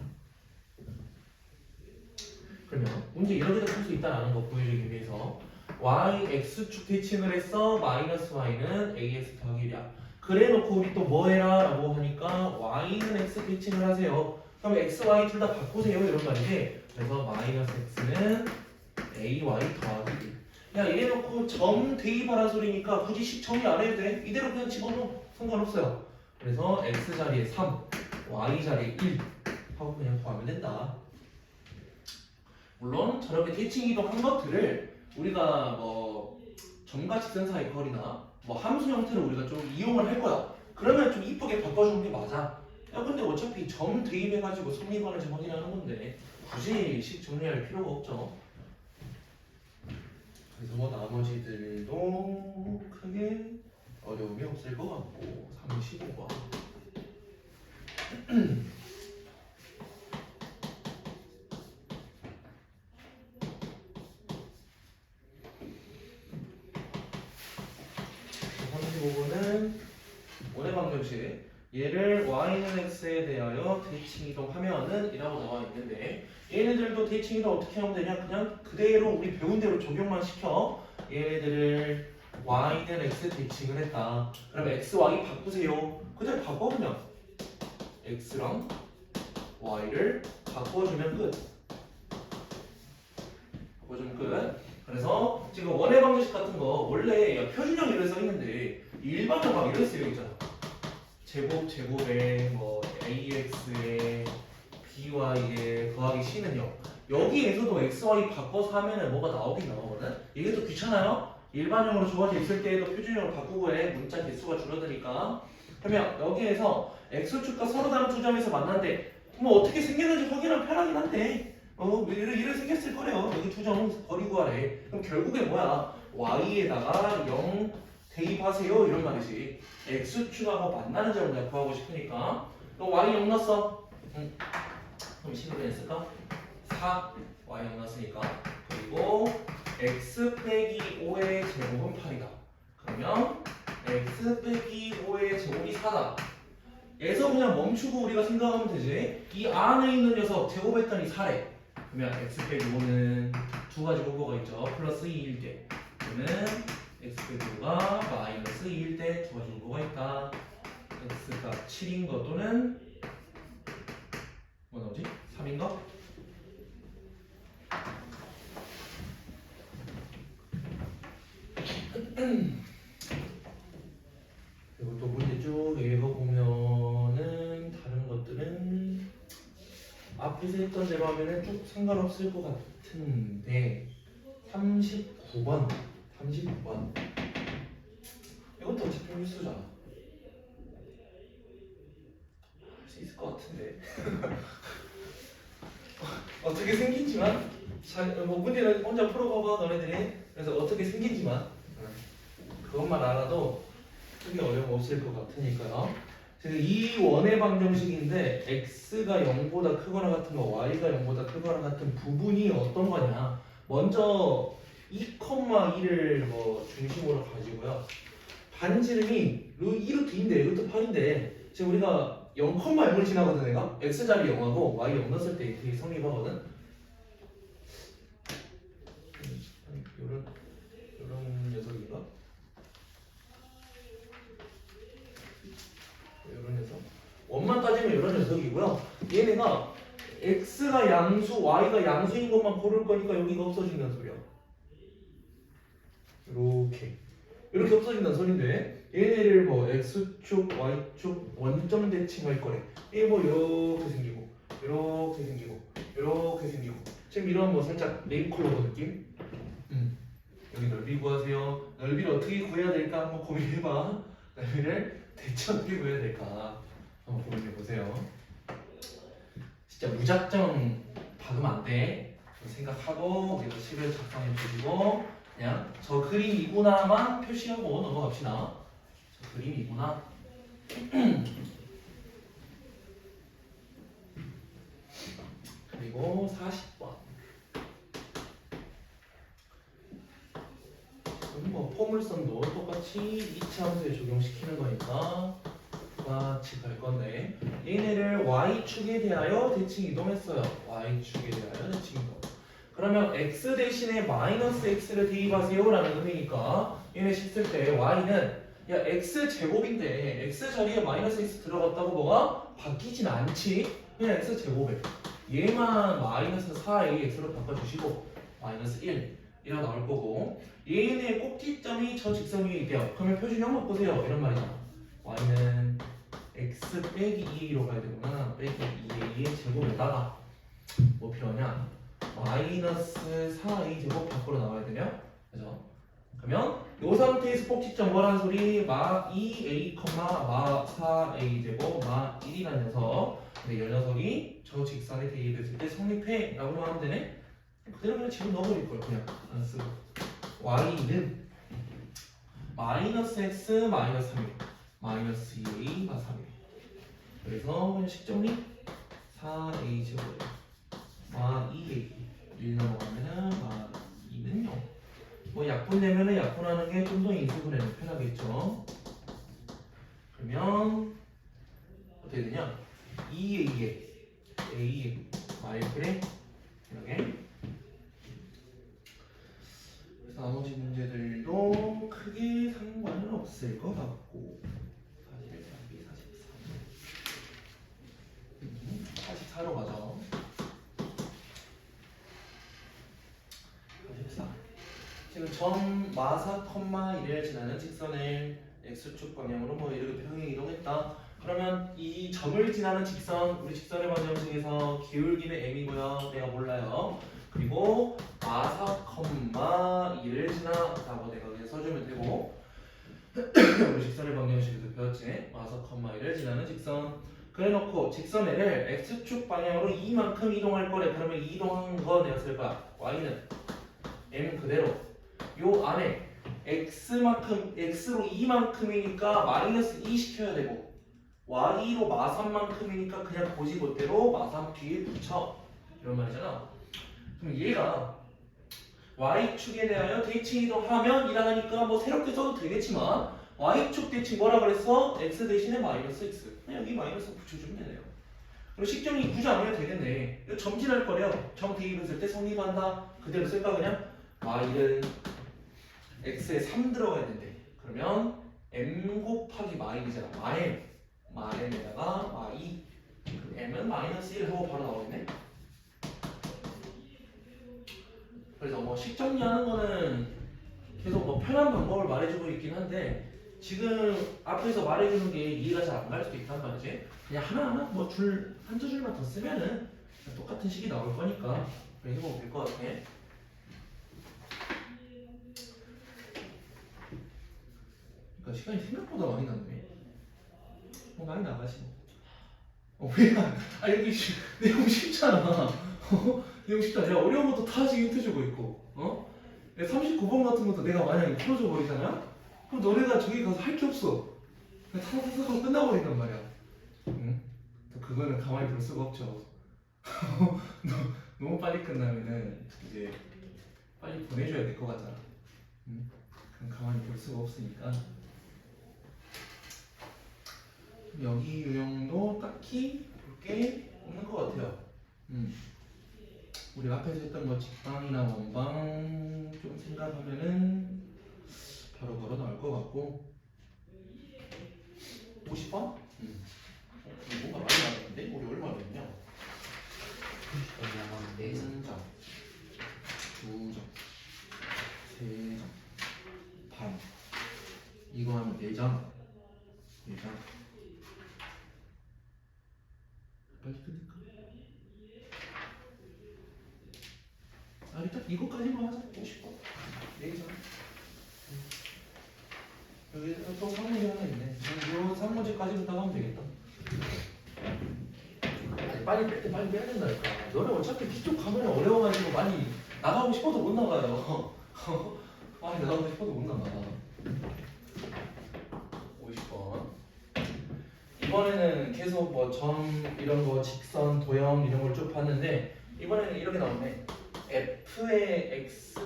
[SPEAKER 2] 그러면 문제 이렇게도 풀 수 있다는 거 보여주기 위해서 y x축 대칭을 했어. 마이너스 y는 ax 더하기 1이야. 그래 놓고 우리 또 뭐 해라 라고 하니까 y는 x 대칭을 하세요. 그럼 x, y 둘 다 바꾸세요 이런 말인데 그래서 마이너스 x는 ay 더하기 1. 야 이래놓고 점 대입하라 소리니까 굳이 식 정리 안 해도 돼. 이대로 그냥 집어넣어. 상관없어요. 그래서 x 자리에 3, y 자리에 1 하고 그냥 구하면 된다. 물론 저렇게 대칭 이동한 것들을 우리가 뭐 점과 직선 사이 거리나 뭐 함수 형태를 우리가 좀 이용을 할 거야. 그러면 좀 이쁘게 바꿔주는 게 맞아. 야 근데 어차피 점 대입해가지고 성립관을 좀 확인하는 건데 굳이 식 정리할 필요가 없죠. 그래서 뭐 나머지들도 크게 어려움이 없을 것 같고 35번 는 원의 방정식 얘를 y는 x에 대하여 대칭 이동하면은 이라고 나와 있는데 얘네들도 대칭 이동 어떻게 하면 되냐 그냥 그대로 우리 배운 대로 적용만 시켜 얘네들을 y는 x 대칭을 했다 그럼 x, y 바꾸세요 그대로 바꿔 그냥 x랑 y를 바꿔주면 끝 바꿔주면 끝 그래서 지금 원의 방정식 같은 거 원래 표준형 이렇게 써있는데 일반형 막 이렇게 쓰여있잖아 제곱에 뭐 ax에 by에 더하기 c는요 여기에서도 x, y 바꿔서 하면은 뭐가 나오긴 나오거든 이게 또 귀찮아요? 일반형으로 주어져 있을 때에도 표준형으로 바꾸고 해 문자 개수가 줄어드니까 그러면 여기에서 x축과 서로 다른 두 점에서 만난데 뭐 어떻게 생겼는지 확인하면 편하긴 한데 이렇게 생겼을 거래요 여기 두 점 거리 구하래 그럼 결국에 뭐야 y에다가 0 대입하세요 이런 말이지 x축하고 만나는 점을 내가 구하고 싶으니까 그럼 y 0 넣었어 그럼 식으로 했을까? 4 y 0 넣었으니까 그리고 x 빼기 5의 제곱은 8이다 그러면 x 빼기 5의 제곱이 4다 에서 그냥 멈추고 우리가 생각하면 되지 이 안에 있는 녀석 제곱했더니 4래 그러면 x 빼기 5는 두 가지 분모가 있죠 플러스 2일 때 그러면 x 빼기 5가 마이너스 2일 때 두 가지 분모가 있다 x가 7인 것 또는 뭐 나오지? 3인가? 그리고 또 문제 쭉 읽어보면은 다른 것들은 앞에서 했던 대로 하면은 쭉 상관없을 것 같은데 39번 이것도 어차피 필수잖아 할 수 있을 것 같은데 어떻게 생긴지만 뭐 문제는 혼자 풀어봐봐 너네들이 그래서 어떻게 생긴지만 그것만 알아도 크게 어려움 없을 것 같으니까요 지금 이 원의 방정식인데 x가 0보다 크거나 같은 거 y가 0보다 크거나 같은 부분이 어떤 거냐 먼저 2,2를 뭐 중심으로 가지고요 반지름이 2루트인데 루트 8인데 지금 우리가 0,0을 지나거든 내가 x자리 0하고 y 0 넣었을 때 되게 성립하거든 요런 녀석인가? 이런 녀석 원만 따지면 이런 녀석이고요 얘네가 x가 양수, y가 양수인 것만 고를 거니까 여기가 없어진다는 소리야 이렇게 없어진다는 소리인데 얘네를 뭐 x축, y축 원점 대칭할 거래 이게 뭐 이렇게 생기고 이렇게 생기고 이렇게 생기고 지금 이런 뭐 살짝 네임컬러 느낌? 여기 넓이 구하세요 넓이를 어떻게 구해야 될까 한번 고민해봐 넓이를 대체 어떻게 구해야 될까 한번 고민해보세요 진짜 무작정 박으면 안돼 생각하고 우리가 식을 작성해 주시고 그냥 저 그림이구나만 표시하고 넘어갑시다 저 그림이구나 그리고 40번 뭐 포물선도 똑같이 2차 함수에 적용시키는 거니까 같이 갈 건데 얘네를 y축에 대하여 대칭 이동했어요 y축에 대하여 대칭 이동 그러면 x 대신에 마이너스 x를 대입하세요 라는 의미니까 얘네 식 쓸 때 y는 야 x 제곱인데 x 자리에 마이너스 x 들어갔다고 뭐가 바뀌진 않지 그냥 x 제곱에 얘만 마이너스 4a x로 바꿔주시고 마이너스 1 이라 나올 거고 얘의 꼭지점이 저 직선 위에 있대요. 그러면 표준형 바꾸세요. 이런 말이잖아. y는 x 빼기 2a로 가야 되구나. 빼기 2a의 제곱에다가 뭐 필요하냐? 마이너스 4a 제곱 밖으로 나와야 되냐? 그죠? 그러면 이 상태에서 꼭지점 뭐라는 소리? 마 2a, 마 4a 제곱, 마 1이라는 녀석. 근데 이 녀석이 저 직선에 대입했을 때 성립해 라고 하면 되네. 그대로 그냥 집어 넣어버릴 걸 그냥 안 쓰고. y는 마이너스 x 마이너스 3일 마이너스 2a 마 3일. 그래서 그냥 식정리 4a 제곱 마 2a 1 넘어가면은 마 2는 0. 뭐 약분 내면은 약분하는 게 좀 더 인수분해는 편하겠죠. 그러면 어떻게 되냐? 2a에 a에 마이너스에 이렇게. 그래서 나머지 문제들도 크게 상관은 없을 것 같고 41, 42, 43 44로 가죠. 44 지금 점 마사 컴마 1을 지나는 직선을 x축 방향으로 뭐 이렇게 평행 이동했다. 그러면 이 점을 지나는 직선, 우리 직선의 방정식에서 기울기는 m이고요. 내가 몰라요. 그리고 마사 컴마 2를 지나라고 내가 그냥 써주면 되고 우리 직선의 방정식에서 배웠지. 마사 컴마 1을 지나는 직선. 그래놓고 직선 L을 x축 방향으로 이만큼 이동할 거래. 그러면 이 이동한 거 내가 쓸 거야. y는 m 그대로 요 안에 x만큼 x로 2만큼이니까 마이너스 2 시켜야 되고 y로 마3만큼이니까 그냥 고지못대로 마3 뒤에 붙여 이런 말이잖아. 그럼 얘가 y축에 대하여 대칭 이동하면 이나가니까 뭐 새롭게 써도 되겠지만 y축 대칭 뭐라 그랬어? x 대신에 마이너스 x 그냥 여기 마이너스 붙여주면 되네요. 그리고 식정이 굳이 안 해도 되겠네. 이거 점 지날 거래요. 점 대입했을 때 성립한다. 그대로 쓸까 그냥? y는 x에 3 들어가야 된대. 그러면 m 곱하기 마이잖아. 마m에다가 마2 m은 마이너스 1 하고 바로 나오겠네. 그래서 뭐 식정리하는 거는 계속 뭐 편한 방법을 말해주고 있긴 한데 지금 앞에서 말해주는 게 이해가 잘 안 갈 수도 있단 말이지. 그냥 하나하나 뭐 줄 한두 줄만 더 쓰면은 똑같은 식이 나올 거니까 그래 해보면 될 것 같아. 그러니까 시간이 생각보다 많이 났네. 뭐 많이 나가지 뭐. 왜? 아 여기 내용 쉽잖아. 내용 쉽잖아. 내가 어려운 것도 다 지금 힌트 주고 있고, 39번 같은 것도 내가 만약에 풀어줘 버리잖아. 그럼 너네가 저기 가서 할 게 없어. 그냥 타닥타닥 하고 끝나버린단 말이야. 응? 또 그거는 가만히 볼 수가 없죠. 너무 빨리 끝나면은 이제 빨리 보내줘야 될 것 같잖아. 응? 그럼 가만히 볼 수가 없으니까. 여기 유형도 딱히 볼 게 없는 것 같아요. 우리 앞에서 했던 거 직방이나 원방 좀 생각하면은 바로 걸어 나올 것 같고 50번? 뭔가 많이 나왔는데? 우리 얼마나 했냐?
[SPEAKER 3] 90번 남았는데
[SPEAKER 2] 1점, 2점, 3점, 반 이거 하면 4점 4점 빨리 끝낼까? 아 일단 이거까지만 하자. 50번 4점 여기 또 3문제 하나 있네. 이 3문제까지부터 하면 되겠다. 아니, 빨리 뺄 때 빨리 빼야 된다니까. 너네 어차피 뒤쪽 가면 어려워가지고 많이 나가고 싶어도 못 나가요. 많이 나가고 싶어도 못 나가. 50번. 이번에는 계속 뭐 점 이런 거 직선 도형 이런 걸 쭉 봤는데 이번에는 이렇게 나오네. f의 x,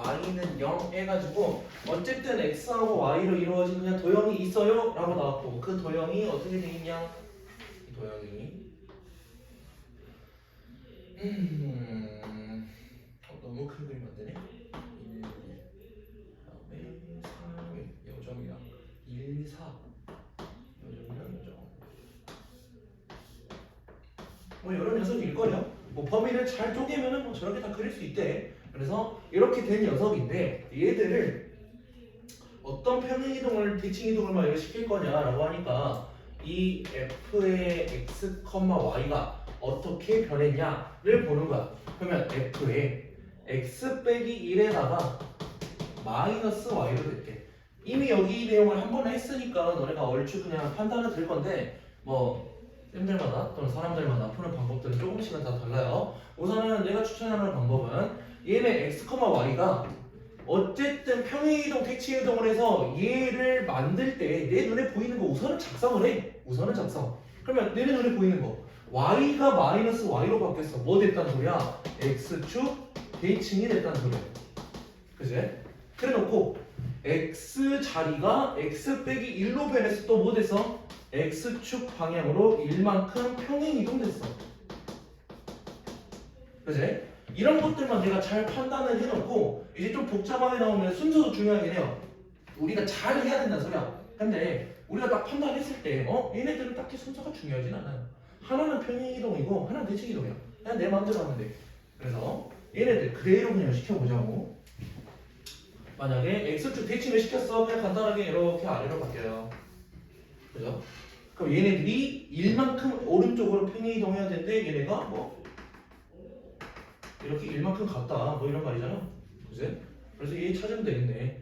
[SPEAKER 2] y는 0 해가지고 어쨌든 x하고 y로 이루어진 그냥 도형이 있어요 라고 나왔고 그 도형이 어떻게 돼 있냐? 이 도형이 너무 큰 그림 안 되네. 1, 다음에 3, 요점이랑 1, 4 요점이랑 요점 뭐 이런 녀석일 거예요. 뭐 범위를 잘 쪼개면은 뭐 저렇게 다 그릴 수 있대. 그래서 이렇게 된 녀석인데 얘들을 어떤 평행이동을 대칭이동을 막 이렇게 시킬 거냐라고 하니까 이 f의 x, y가 어떻게 변했냐를 보는 거야. 그러면 f의 x 빼기 1에다가 마이너스 y로 될게. 이미 여기 이 내용을 한 번에 했으니까 너네가 얼추 그냥 판단은 될 건데 뭐 쌤들마다 또는 사람들마다 푸는 방법들은 조금씩은 다 달라요. 우선은 내가 추천하는 방법은 얘네 x, y가 어쨌든 평행이동, 대칭이동을 해서 얘를 만들 때 내 눈에 보이는 거 우선은 작성을 해. 우선은 작성. 그러면 내 눈에 보이는 거 y가 마이너스 y로 바뀌었어. 뭐 됐단 소리야? x축 대칭이 됐단 소리야. 그지? 그래 놓고 x 자리가 x 빼기 1로 변해서 또 뭐 됐어? x축 방향으로 1만큼 평행이동 됐어. 그지? 이런 것들만 내가 잘 판단을 해놓고 이제 좀 복잡하게 나오면 순서도 중요하긴 해요. 우리가 잘 해야 된다는 소리야. 근데 우리가 딱 판단했을 때 얘네들은 딱히 순서가 중요하진 않아요. 하나는 평행이동이고 하나는 대칭이동이야. 그냥 내 마음대로 하면 돼. 그래서 얘네들 그대로 그냥 시켜보자고. 만약에 x축 대칭을 시켰어. 그냥 간단하게 이렇게 아래로 바뀌어요. 그죠? 그럼 얘네들이 1만큼 오른쪽으로 평행이동해야 되는데 얘네가 뭐 이렇게 1만큼 갔다 뭐 이런 말이잖아. 그지? 그래서 얘 찾으면 되겠네.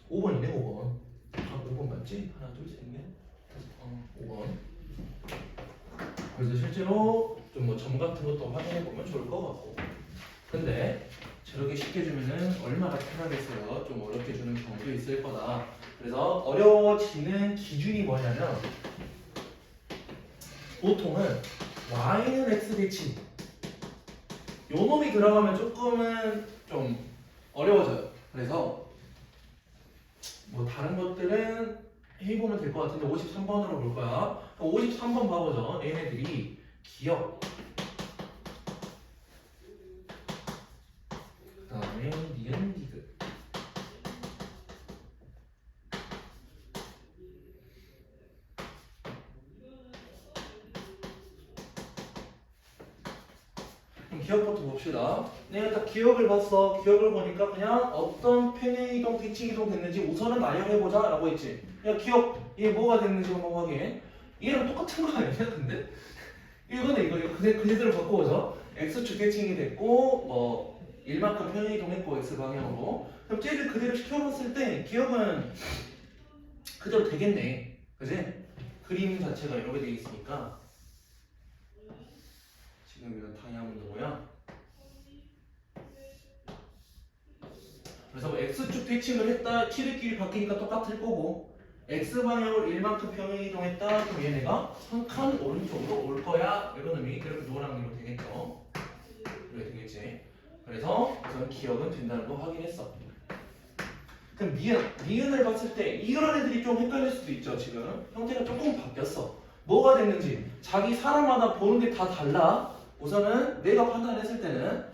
[SPEAKER 2] 5번이네 5번. 아 5번 맞지? 하나 둘 셋 넷 다섯 5번. 그래서 실제로 좀 뭐 점 같은 것도 확인해 보면 좋을 것 같고. 근데 저렇게 쉽게 주면은 얼마나 편하겠어요. 좀 어렵게 주는 경우도 있을 거다. 그래서 어려워지는 기준이 뭐냐면 보통은 y는 x 대칭 요 놈이 들어가면 조금은 좀 어려워져요. 그래서 뭐 다른 것들은 해보면 될 것 같은데 53번으로 볼 거야. 53번 봐보죠. 얘네들이 기억 그 다음에 니은 디귿 기억부터 봅시다. 내가 딱 기억을 봤어. 기억을 보니까 그냥 어떤 평행이동, 대칭이동 됐는지 우선은 나열해보자 라고 했지. 야 기억 얘 뭐가 됐는지 한번 확인. 얘랑 똑같은 거 아니야 근데? 이거는 이거 그대로 바꿔보죠. x축 대칭이 됐고 뭐 1만큼 평행이동했고 x 방향으로. 그럼 쟤를 그대로 시켜봤을 때 기억은 그대로 되겠네. 그지? 그림 자체가 이렇게 돼 있으니까 지금 이건 다이아몬드 모양. 그래서 뭐 x축 대칭을 했다 키들끼리 바뀌니까 똑같을 거고 x 방향으로 1만큼 평행이동했다 그럼 얘네가 한 칸 오른쪽으로 올 거야 이런 의미. 그렇게 노랑으로 되겠죠. 그래 되겠지. 그래서 우선 기억은 된다는 거 확인했어. 그럼 니은을 봤을 때 이런 애들이 좀 헷갈릴 수도 있죠. 지금 형태가 조금 바뀌었어. 뭐가 됐는지 자기 사람마다 보는 게 다 달라. 우선은 내가 판단했을 때는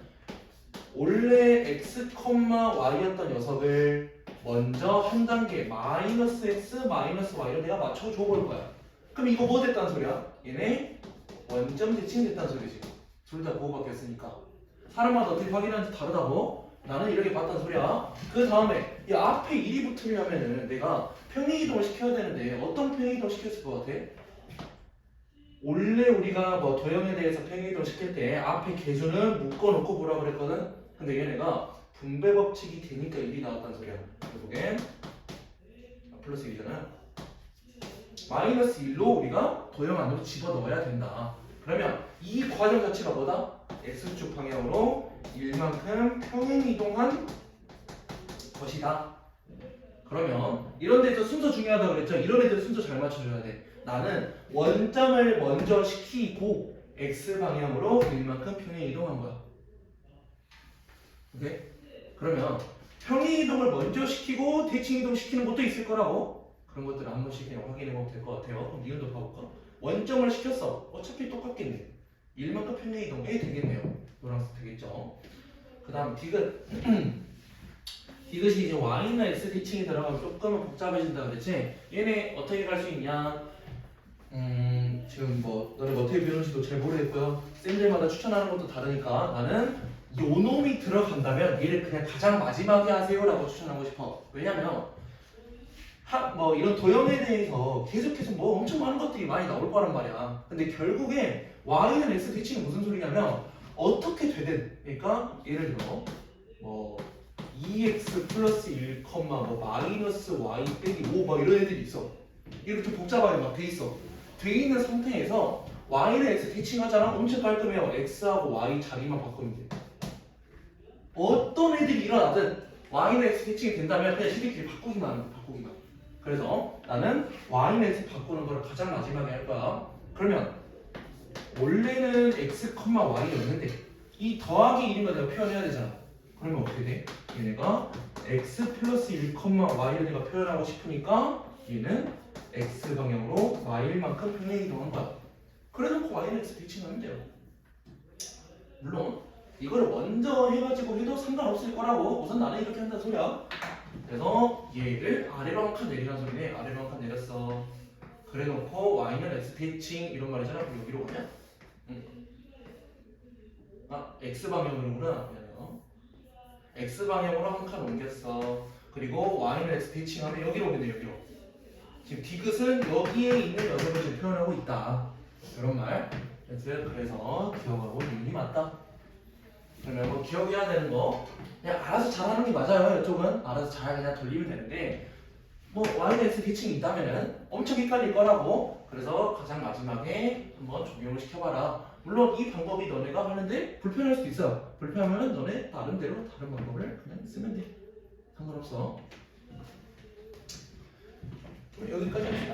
[SPEAKER 2] 원래 x, y였던 녀석을 먼저 한 단계 마이너스 x, 마이너스 y로 내가 맞춰 줘볼 거야. 그럼 이거 뭐 됐다는 소리야? 얘네 원점 대칭 됐다는 소리지. 둘 다 보호 바뀌었으니까. 사람마다 어떻게 확인하는지 다르다고? 나는 이렇게 봤단 소리야. 그 다음에 이 앞에 1이 붙으려면은 내가 평행이동을 시켜야 되는데 어떤 평행이동 시켰을 것 같아? 원래 우리가 뭐 도형에 대해서 평행이동 시킬 때 앞에 개수는 묶어놓고 보라 그랬거든? 근데 얘네가 분배 법칙이 되니까 1이 나왔다는 소리야. 결국엔 플러스 1이잖아. 마이너스 1로 우리가 도형 안으로 집어넣어야 된다. 그러면 이 과정 자체가 뭐다? x축 방향으로 1만큼 평행이동한 것이다. 그러면 이런 데서 순서 중요하다고 그랬죠? 이런 애들 순서 잘 맞춰줘야 돼. 나는 원점을 먼저 시키고 x 방향으로 1만큼 평행이동한 거야. 오케이? 그러면 평행이동을 먼저 시키고 대칭이동 시키는 것도 있을 거라고. 그런 것들을 한 번씩 그냥 확인해보면 될 것 같아요. 그럼 니은도 봐볼까? 원점을 시켰어. 어차피 똑같겠네. 1만큼 평행이동 되겠네요. 노란색 되겠죠. 그 다음 디귿. 디귿이 이제 y나 x 대칭이 들어가면 조금은 복잡해진다 그랬지? 얘네 어떻게 갈 수 있냐? 지금 뭐 너네가 어떻게 배우는지도 잘 모르겠고요. 쌤들마다 추천하는 것도 다르니까 나는 요 놈이 들어간다면 얘를 그냥 가장 마지막에 하세요라고 추천하고 싶어. 왜냐면 뭐 이런 도형에 대해서 계속해서 뭐 엄청 많은 것들이 많이 나올 거란 말이야. 근데 결국에 y는 x 대칭이 무슨 소리냐면 어떻게 되든, 그러니까 예를 들어 뭐 2x 플러스 1, 뭐 마이너스 y 빼기 5 막 이런 애들이 있어. 이렇게 좀 복잡하게 막 돼 있어. 돼 있는 상태에서 y는 x 대칭하잖아. 엄청 깔끔해요. x하고 y 자리만 바꾸면 돼. 어떤 애들이 일어나든 y는 x 대칭이 된다면 그냥 시비끼리 바꾸기만 하면 돼. 바꾸기만. 그래서 나는 y는 x 바꾸는 걸 가장 마지막에 할 거야. 그러면 원래는 x, y였는데 이 더하기 1인 걸 내가 표현해야 되잖아. 그러면 어떻게 돼? 얘네가 x 플러스 1, y를 내가 표현하고 싶으니까 얘는 x 방향으로 y만큼 평행 이동한 거야. 그래놓고 y는 x 대칭하면 돼요. 물론 이걸 먼저 해가지고 해도 상관없을 거라고. 우선 나는 이렇게 한다는 소리야. 그래서 얘를 아래로 한 칸 내리라는 소리네. 아래로 한 칸 내렸어. 그래놓고 y는 x 대칭 이런 말이잖아. 그럼 여기로 가면 x 방향으로구나. 미안해요. x 방향으로 한 칸 옮겼어. 그리고 y는 x 대칭하면 여기로 오겠네. 여기로. 지금 디귿은 여기에 있는 녀석을 지금 표현하고 있다. 이런 말. 그래서 기억하고 있는 게 맞다. 그러면 뭐 기억해야 되는 거 그냥 알아서 잘하는 게 맞아요. 이쪽은 알아서 잘 그냥 돌리면 되는데 뭐 y는 x 대칭이 있다면은 엄청 헷갈릴 거라고. 그래서 가장 마지막에 한번 적용을 시켜봐라. 물론 이 방법이 너네가 하는데 불편할 수도 있어. 불편하면 너네 나름대로 다른 방법을 그냥 쓰면 돼. 상관없어. 여기까지 합시다.